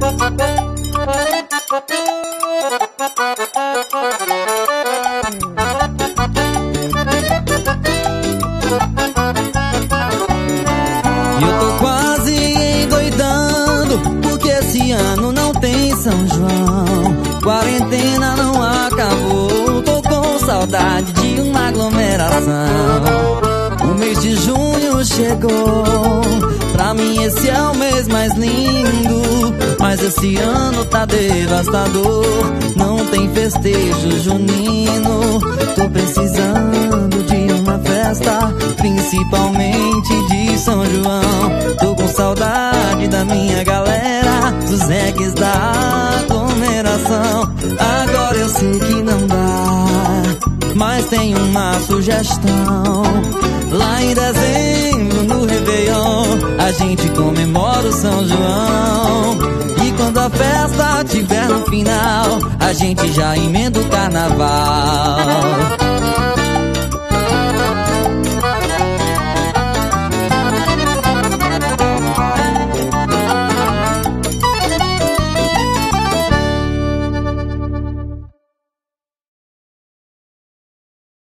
Eu tô quase endoidando, porque esse ano não tem São João. Quarentena não acabou, tô com saudade de uma aglomeração. O mês de junho chegou, pra mim esse é o mês mais lindo, mas esse ano tá devastador, não tem festejo junino. Tô precisando de uma festa, principalmente de São João. Tô com saudade da minha galera, dos regues da aglomeração. Agora eu sei que não dá, mas tem uma sugestão. Lá em dezembro, no Réveillon, a gente comemora o São João. E quando a festa tiver no final, a gente já emenda o carnaval.